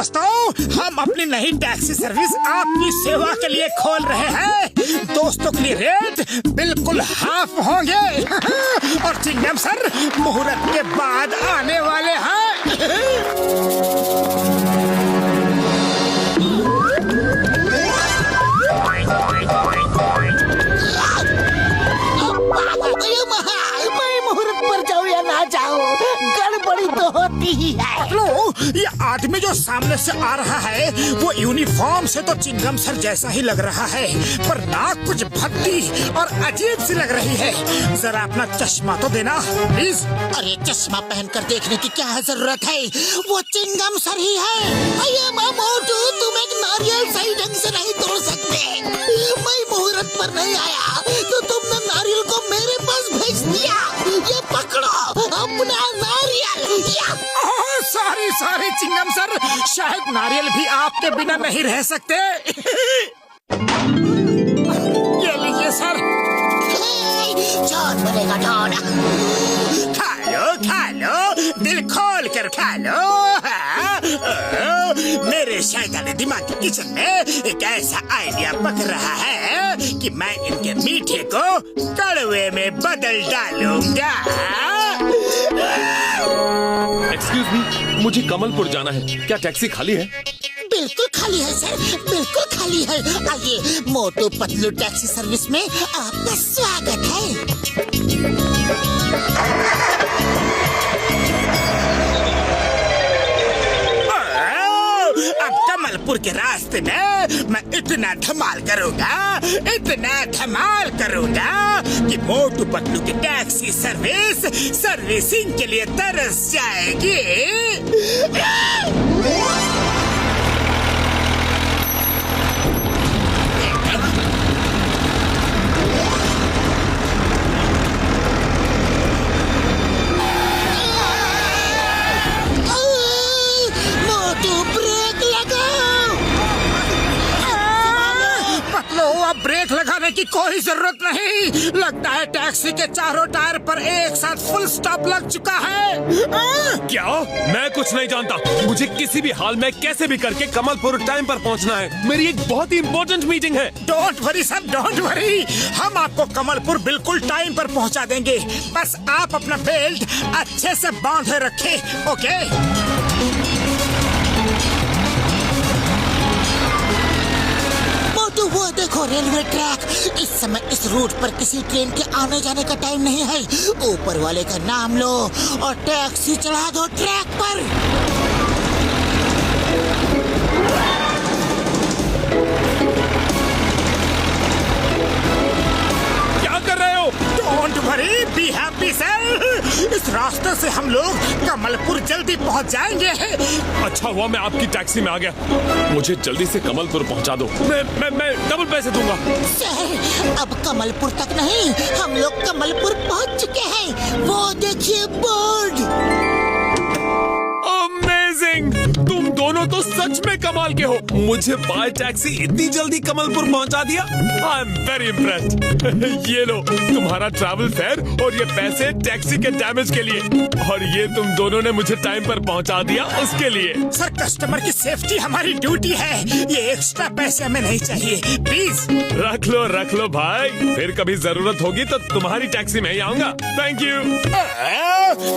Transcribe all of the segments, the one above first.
दोस्तों, हम अपनी नई टैक्सी सर्विस आपकी सेवा के लिए खोल रहे हैं। दोस्तों के लिए रेट बिल्कुल हाफ होंगे और चिंगम सर मुहूर्त के बाद आने वाले हैं। मैं मुहूर्त पर जाऊँ या ना जाऊँ, गड़बड़ी तो होती ही है। लो, ये आदमी जो सामने से आ रहा है वो यूनिफॉर्म से तो चिंगम सर जैसा ही लग रहा है, पर नाक कुछ भद्दी और अजीब सी लग रही है। जरा अपना चश्मा तो देना प्लीज। अरे चश्मा पहनकर देखने की क्या जरूरत है, वो चिंगम सर ही है। अये मोटू, तुम एक नारियल सही ढंग से नहीं तोड़ सकते। मैं मुहूर्त पर नहीं आया तो तुमने नारियल को मेरे पास भेज दिया। ये पकड़ो अपना नारियल। सॉरी चिंगम सर, शायद नारियल भी आपके बिना नहीं रह सकते। ये लीजिए सर। चोर बनेगा डॉन। खा लो, दिल खोल कर खा लो। मेरे शैतानी दिमाग के किचन में एक ऐसा आइडिया पक रहा है कि मैं इनके मीठे को कड़वे में बदल डालूंगा। एक्सक्यूज मी, मुझे कमलपुर जाना है, क्या टैक्सी खाली है? बिल्कुल खाली है सर, बिल्कुल खाली है। आइए, मोटू पतलू टैक्सी सर्विस में आपका स्वागत है। अब कमलपुर के रास्ते में मैं इतना धमाल करूंगा कि मोटू पतलू की टैक्सी सर्विसिंग के लिए तरस जाएगी। ब्रेक लगाने की कोई जरूरत नहीं। लगता है टैक्सी के चारों टायर पर एक साथ फुल स्टॉप लग चुका है। क्या? मैं कुछ नहीं जानता। मुझे किसी भी हाल में कैसे भी करके कमलपुर टाइम पर पहुंचना है। मेरी एक बहुत ही इम्पोर्टेंट मीटिंग है। Don't worry sir, don't worry, हम आपको कमलपुर बिल्कुल टाइम पर पहुंचा देंगे। बस आप अपना बेल्ट अच्छे से बांधे रखें, ओके? वो देखो रेलवे ट्रैक। इस समय इस रूट पर किसी ट्रेन के आने जाने का टाइम नहीं है। ऊपर वाले का नाम लो और टैक्सी चढ़ा दो ट्रैक पर। क्या कर रहे हो? Don't worry, be happy sir. इस रास्ते से हम लोग कमलपुर जल्दी पहुंच जाएंगे। अच्छा हुआ मैं आपकी टैक्सी में आ गया। मुझे जल्दी से कमलपुर पहुंचा दो। मैं डबल पैसे दूंगा। सर, अब कमलपुर तक नहीं, हम लोग कमलपुर पहुंच चुके हैं। वो देखिए बोर्ड। अमेजिंग! तुम दोनों तो सच में कमाल के हो। मुझे बाय टैक्सी इतनी जल्दी कमलपुर पहुंचा दिया। I am very impressed. ये लो तुम्हारा ट्रैवल फेयर और ये पैसे टैक्सी के डैमेज के लिए, और ये तुम दोनों ने मुझे टाइम पर पहुंचा दिया उसके लिए। सर, कस्टमर की सेफ्टी हमारी ड्यूटी है। ये एक्स्ट्रा पैसे हमें नहीं चाहिए, प्लीज। रख लो भाई, फिर कभी जरूरत होगी तो तुम्हारी टैक्सी में ही आऊंगा। Thank you.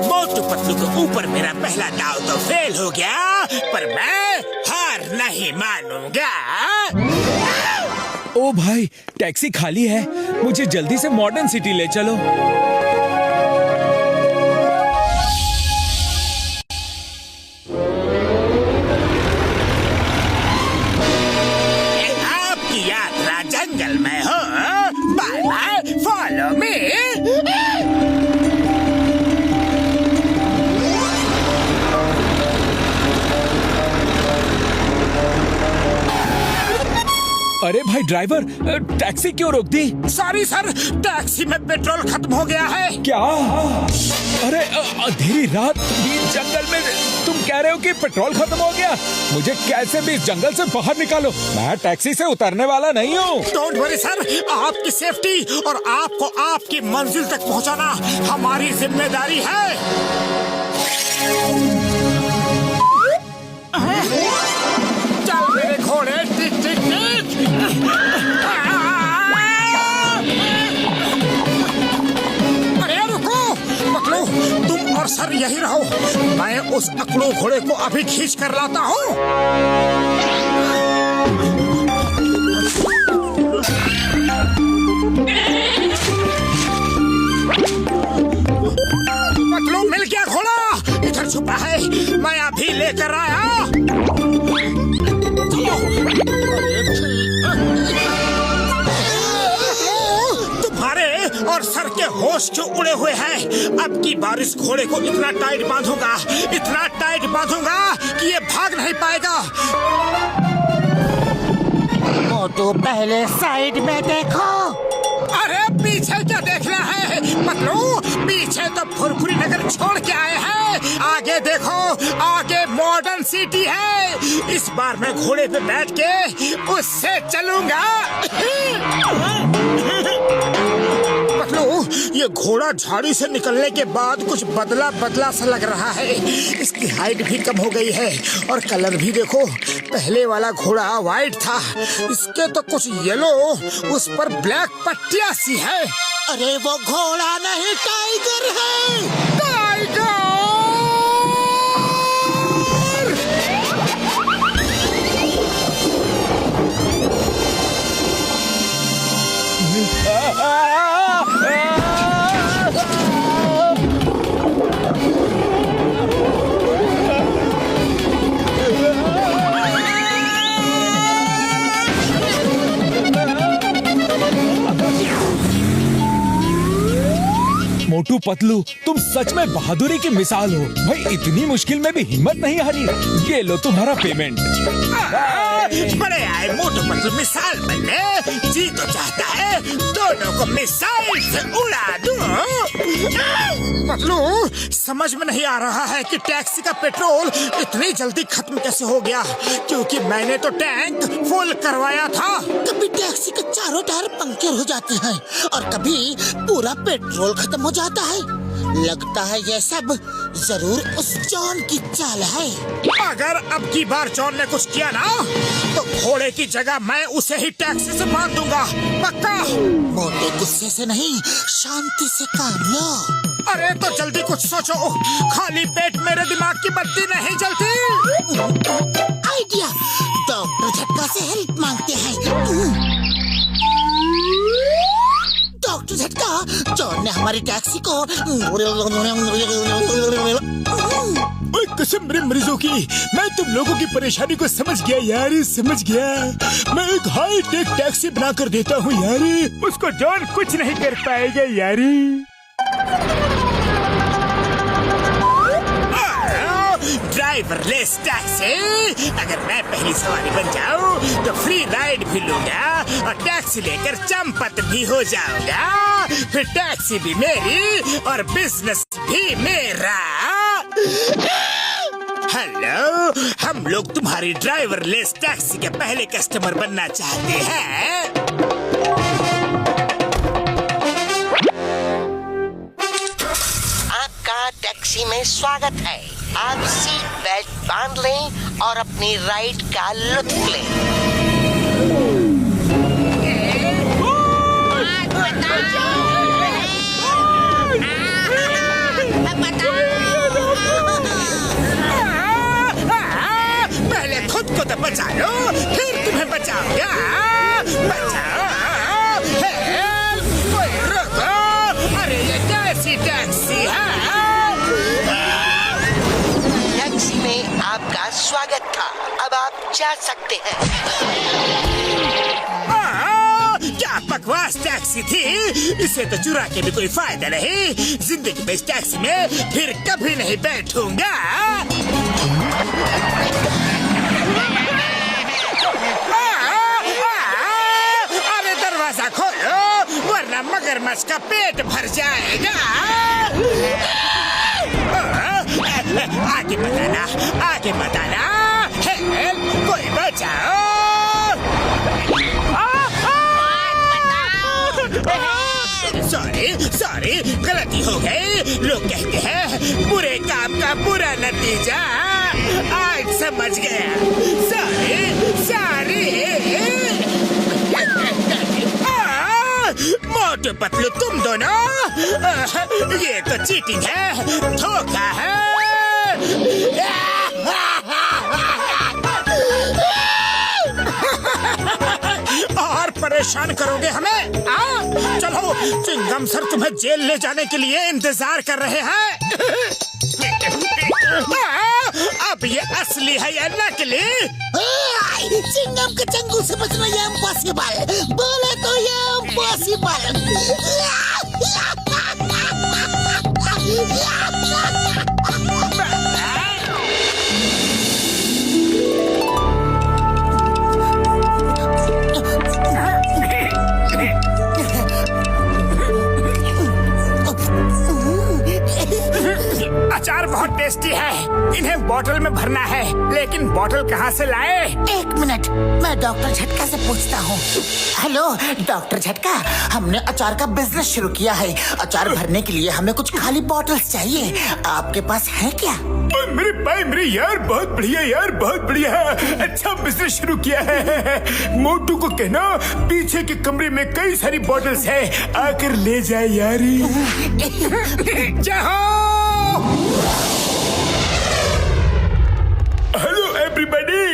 मोटू पतलू के ऊपर मेरा पहला दाव तो फेल हो गया, पर मैं हार नहीं मानूंगा। ओ भाई, टैक्सी खाली है, मुझे जल्दी से मॉडर्न सिटी ले चलो। आपकी यात्रा जंगल में हो। Bye bye, follow me. अरे भाई ड्राइवर, टैक्सी क्यों रोक दी? सॉरी सर, टैक्सी में पेट्रोल खत्म हो गया है। क्या? अरे अंधेरी रात बीच जंगल में तुम कह रहे हो कि पेट्रोल खत्म हो गया? मुझे कैसे भी इस जंगल से बाहर निकालो, मैं टैक्सी से उतरने वाला नहीं हूँ। डोंट वरी सर, आपकी सेफ्टी और आपको आपकी मंजिल तक पहुँचाना हमारी जिम्मेदारी है। अरे रुको, पतलू तुम और सर यही रहो, मैं उस अकड़ू घोड़े को अभी खींच कर लाता हूँ। पतलू मिल गया घोड़ा, इधर छुपा है, मैं अभी लेकर आया। तुम्हारे और सर के होश जो उड़े हुए हैं, अब की बारिश घोड़े को इतना टाइट बांधूंगा कि ये भाग नहीं पाएगा। मोटू पहले साइड में देखो। अरे पीछे क्या देखना है पतलू, पीछे तो फुरफुरी नगर छोड़ के आए हैं, आगे देखो, आगे मॉडर्न सिटी है। इस बार मैं घोड़े पे बैठ के उससे चलूंगा। पतलू ये घोड़ा झाड़ी से निकलने के बाद कुछ बदला बदला सा लग रहा है, इसकी हाइट भी कम हो गई है और कलर भी देखो, पहले वाला घोड़ा व्हाइट था, इसके तो कुछ येलो, उस पर ब्लैक पट्टियां सी है। अरे वो घोड़ा नहीं, टाइगर है। टाइगर! मोटू पतलू तुम सच में बहादुरी की मिसाल हो भाई, इतनी मुश्किल में भी हिम्मत नहीं हारी। ये लो तुम्हारा पेमेंट। बड़े आए मोटू पतलू मिसाल बनने, जी तो चाहता है दोनों को मिसाइल से उड़ा दूं। पतलू समझ में नहीं आ रहा है कि टैक्सी का पेट्रोल इतनी जल्दी खत्म कैसे हो गया, क्योंकि मैंने तो टैंक फुल करवाया था। कभी टैक्सी के चारों टायर पंक्चर हो जाते हैं और कभी पूरा पेट्रोल खत्म हो जाता है। लगता है ये सब जरूर उस जॉन की चाल है। अगर अब की बार जॉन ने कुछ किया ना, तो घोड़े की जगह मैं उसे ही टैक्सी से बांध दूंगा, पक्का। मोटे गुस्से से नहीं, शांति से काम लो। अरे तो जल्दी कुछ सोचो, खाली पेट मेरे दिमाग की बत्ती नहीं जलती। आइडिया, डॉक्टर झटका से हेल्प मांगते हैं। डॉक्टर झटका, जॉन ने हमारी टैक्सी को कसम मेरे मरीजों की, मैं तुम लोगों की परेशानी को समझ गया यार, समझ गया। मैं एक हाई टेक टैक्सी बना कर देता हूँ यार, उसको जॉन कुछ नहीं कर पाएगा यारी। ड्राइवरलेस टैक्सी, अगर मैं पहली सवारी बन जाऊं तो फ्री राइड भी लूंगा और टैक्सी लेकर चंपत भी हो जाऊंगा, फिर टैक्सी भी मेरी और बिजनेस भी मेरा। हेलो, हम लोग तुम्हारी ड्राइवरलेस टैक्सी के पहले कस्टमर बनना चाहते हैं। आपका टैक्सी में स्वागत है। आप सीट बेल्ट बांध लें और अपनी राइड का लुत्फ लें। पहले खुद को तो बचा लो, फिर तुम्हें बचाऊंगा। बचाओ, हेल्प, कोई रुको। अरे ये कैसी टैक्सी है? टैक्सी में आपका स्वागत था, अब आप जा सकते हैं। क्या बकवास टैक्सी थी, इसे तो चुरा के भी कोई फायदा नहीं। जिंदगी में इस टैक्सी में फिर कभी नहीं बैठूंगा। अरे दरवाजा खोलो वरना मगरमच्छ का पेट भर जाएगा। आगे बताना, आगे बताना। हेल्प, कोई बचाओ। सॉरी, गलती हो गई। लोग कहते हैं बुरे काम का बुरा नतीजा। आज समझ गया। सॉरी। तुम दोनों, ये तो चीटिंग है, धोखा है। और परेशान करोगे हमें? चलो, चिंगम सर तुम्हें जेल ले जाने के लिए इंतजार कर रहे हैं। अब ये असली है या नकली? चिंगम के चंगुल से बचना ये इम्पॉसिबल, बोले तो ये इम्पॉसिबल। अचार बहुत टेस्टी है, इन्हें बोतल में भरना है, लेकिन बोतल कहाँ से लाए? एक मिनट, मैं डॉक्टर झटका से पूछता हूँ। हेलो डॉक्टर झटका, हमने अचार का बिजनेस शुरू किया है। अचार भरने के लिए हमें कुछ खाली बॉटल्स चाहिए, आपके पास है क्या? मेरे भाई, मेरे यार, बहुत बढ़िया यार, बहुत बढ़िया, अच्छा बिजनेस शुरू किया है। मोटू को कहना पीछे के कमरे में कई सारी बॉटल्स है, आकर ले जाए यारी। हेलो एवरीबॉडी,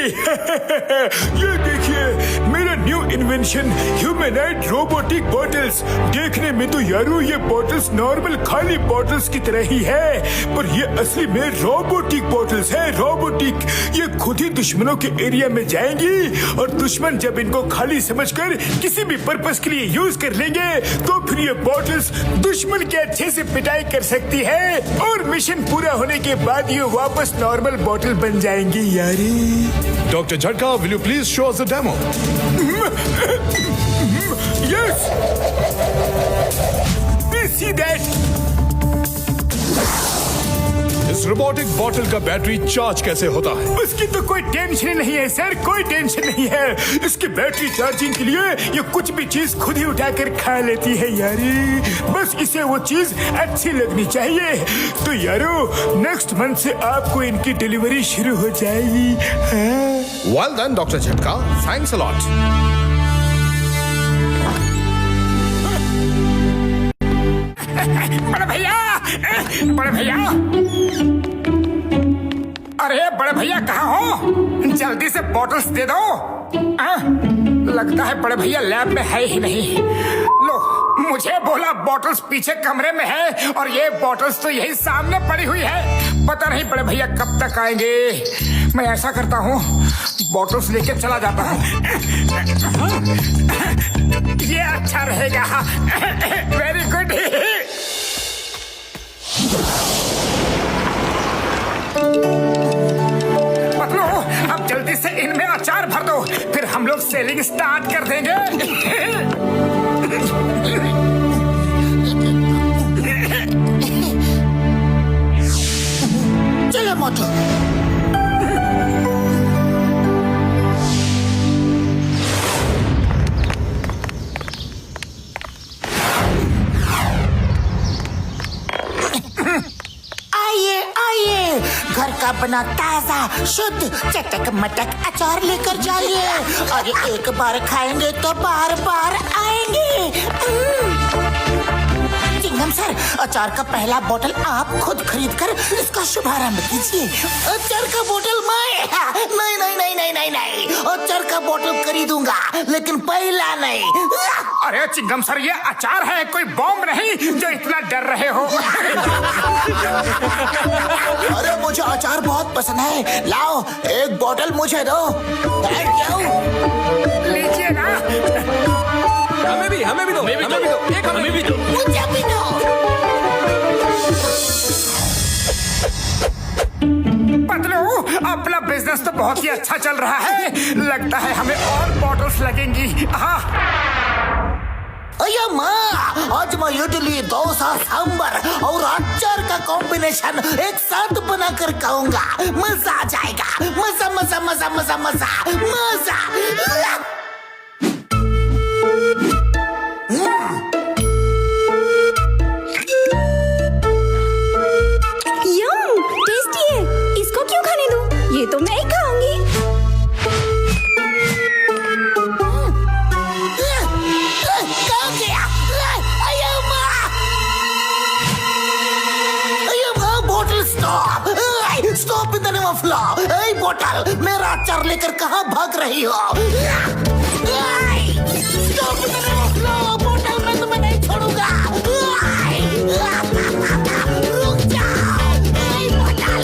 ये देखिए मेरा न्यू इन्वेंशन ह्यूमैनॉइड रोबोटिक बॉटल्स। देखने में तो यारो ये बॉटल्स नॉर्मल खाली बॉटल्स की तरह ही है, पर ये असली में रोबोटिक बॉटल्स है, रोबोटिक। ये खुद ही दुश्मनों के एरिया में जाएंगी और दुश्मन जब इनको खाली समझकर किसी भी पर्पस के लिए यूज कर लेंगे तो फिर ये बॉटल्स दुश्मन के अच्छे से पिटाई कर सकती है और मिशन पूरा होने के बाद ये वापस नॉर्मल बॉटल बन जाएंगी यारी। Dr. Jhatka, will you please show us the demo? Yes! Please see that! इस रोबोटिक बॉटल का बैटरी चार्ज कैसे होता है? उसकी तो कोई टेंशन नहीं है सर, कोई टेंशन नहीं है। इसकी बैटरी चार्जिंग के लिए ये कुछ भी चीज खुद ही उठाकर खा लेती है यारी। बस इसे वो चीज अच्छी लगनी चाहिए। तो यारो नेक्स्ट मंथ से आपको इनकी डिलीवरी शुरू हो जाएगी। Well done, Dr. Jhatka. Thanks a lot. बड़े भैया, बड़े भैया, अरे बड़े भैया कहाँ हो? जल्दी से बॉटल्स दे दो। लगता है बड़े भैया लैब में है ही नहीं। लो, मुझे बोला बॉटल्स पीछे कमरे में है और ये बॉटल्स तो यही सामने पड़ी हुई है। पता नहीं बड़े भैया कब तक आएंगे। मैं ऐसा करता हूँ, बॉटल्स लेके चला जाता हूँ। ये अच्छा रहेगा। Very good. पतलू, अब जल्दी से इनमें अचार भर दो, फिर हम लोग सेलिंग स्टार्ट कर देंगे। चलो मोटू। घर का बना ताजा शुद्ध चटक मटक अचार लेकर जाइए और एक बार खाएंगे तो बार बार आएंगे। चिंगम सर, अचार का पहला बोतल आप खुद खरीद कर इसका शुभारंभ कीजिए। अचार का बोतल मैं नहीं नहीं नहीं नहीं नहीं नहीं, अचार का बोतल खरीदूंगा लेकिन पहला नहीं। अरे चिंगम सर, ये अचार है, कोई बॉम्ब नहीं जो इतना डर रहे हो। अरे मुझे अचार बहुत पसंद है, लाओ एक बोतल मुझे दो। लीजिए ना। हमें भी दो, हमें भी दो, एक हमें भी दो। मुझे भी दो। पतलू, अपना बिजनेस तो बहुत ही अच्छा चल रहा है, लगता है हमें और बॉटल्स लगेंगी। हाँ। अया माँ, आज मैं इडली, डोसा, सांबर और अचार का कॉम्बिनेशन एक साथ बनाकर खाऊंगा। मजा आ जाएगा, मजा मजा मजा मजा मजा मजा। टेस्टी है, इसको क्यों खाने दूं? ये तो मैं ही खाऊंगी। कहाँ गया? अया बोतल, मेरा अचार लेकर कहाँ भाग रही हो? बोतल मैं तुम्हें नहीं छोड़ूंगा। रुक जाओ, बोतल।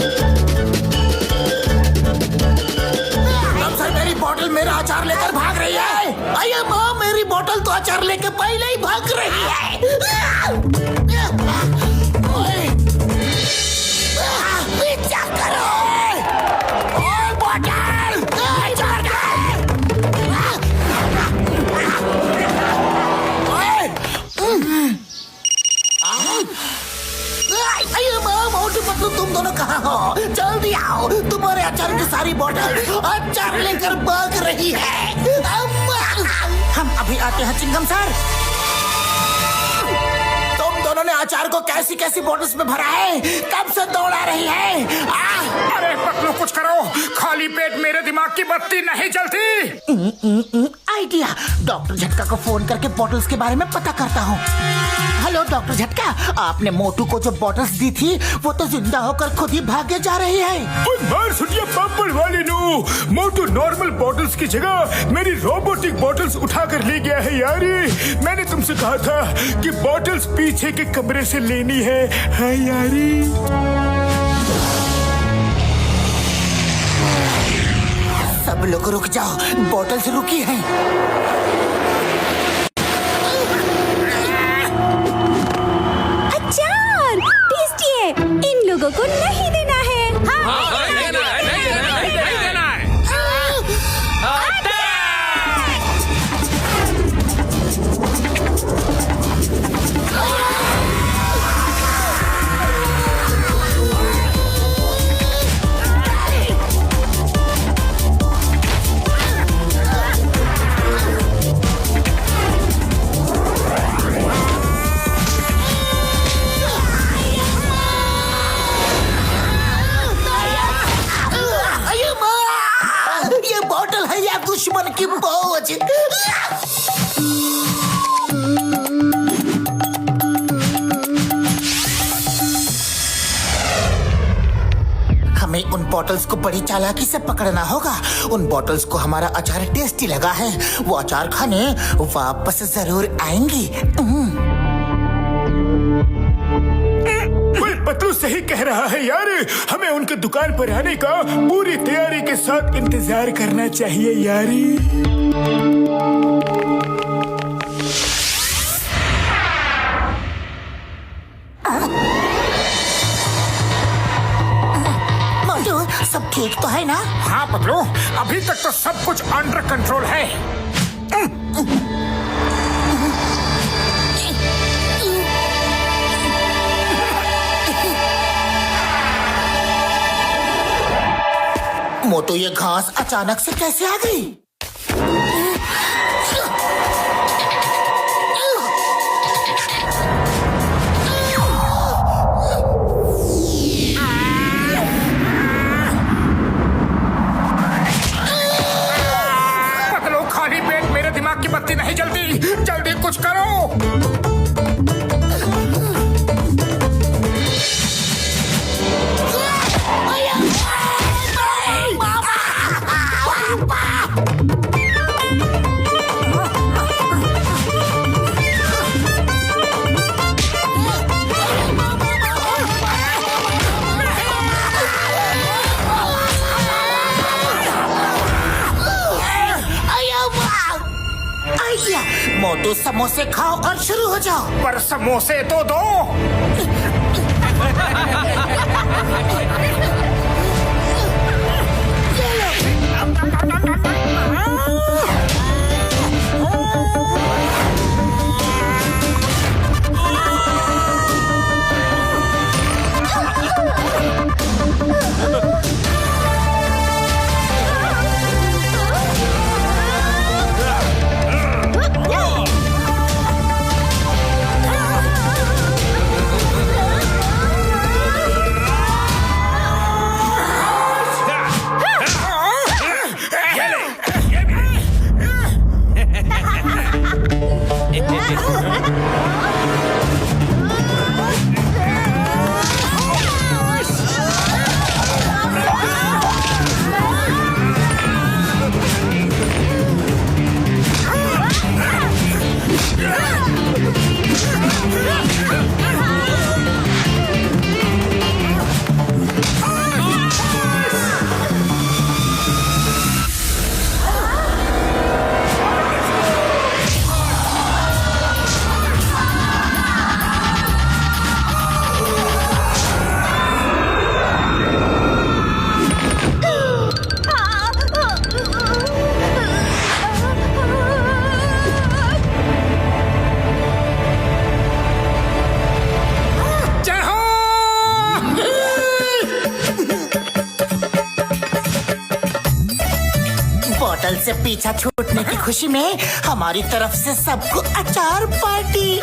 अब सर मेरी बोतल मेरा अचार लेकर भाग रही है। अये माँ, मेरी बोतल तो अचार लेकर पहले ही भाग रही है। पीछा करो। मोटू पतलू, तुम दोनों कहाँ हो? जल्दी आओ, तुम्हारे अचार की सारी बोतल अचार लेकर भाग रही है। हम अभी आते हैं चिंगम सर। तुम दोनों ने अचार को कैसी कैसी बोतल्स में भरा है? कब से दौड़ा रही है? अरे पतलू, कुछ करो, खाली पेट मेरे दिमाग की बत्ती नहीं जलती। आइडिया, डॉक्टर झटका को फोन करके बॉटल्स के बारे में पता करता हूँ। हेलो डॉक्टर झटका, आपने मोटू को जो बॉटल्स दी थी वो तो जिंदा होकर खुद ही भागे जा रही है। मार सुनिए पापड़ वाले नो, मोटू नॉर्मल बॉटल्स की जगह मेरी रोबोटिक बॉटल्स उठाकर ले गया है यारी। मैंने तुमसे कहा था कि बॉटल्स पीछे के कमरे से लेनी है यारी। सब लोग रुक जाओ, बॉटल्स रुकी हैं। अचार टेस्टी है, इन लोगों को नहीं देना है। दुश्मन की पहुंच। हमें उन बॉटल्स को बड़ी चालाकी से पकड़ना होगा। उन बॉटल्स को हमारा अचार टेस्टी लगा है, वो अचार खाने वापस जरूर आएंगी। पतलू सही कह रहा है यार, हमें उनके दुकान पर आने का पूरी तैयारी के साथ इंतजार करना चाहिए यारी। मोटू, सब ठीक तो है ना? हाँ पतलू, अभी तक तो सब कुछ अंडर कंट्रोल है। मोटू, ये घास अचानक से कैसे आ गई? पतलू, खाली पेट मेरे दिमाग की बत्ती नहीं जलती, जल्दी कुछ करो। मोटू, समोसे खाओ और शुरू हो जाओ। पर समोसे तो दो। बोतल से पीछा छूटने की खुशी में हमारी तरफ से सबको अचार पार्टी।